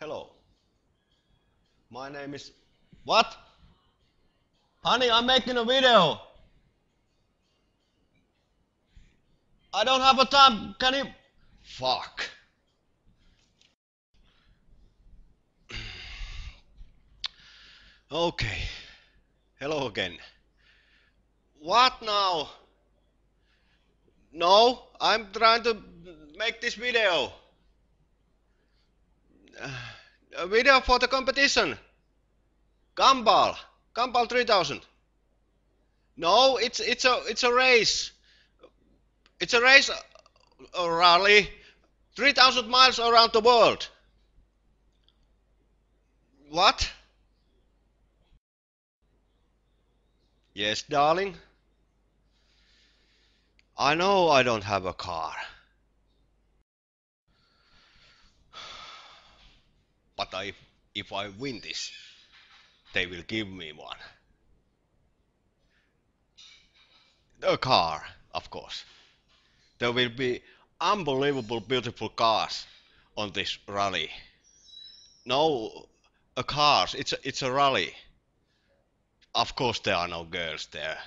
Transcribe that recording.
Hello. My name is... What? Honey, I'm making a video. I don't have a time. Can you... Fuck. Okay. Hello again. What now? No, I'm trying to make this video. A video for the competition. Gumball. Gumball 3000. No, it's a race. It's a race, a rally. 3000 miles around the world. What? Yes, darling. I know I don't have a car. But if I win this, they will give me one. A car, of course. There will be unbelievable beautiful cars on this rally. No, a cars. It's a rally. Of course there are no girls there.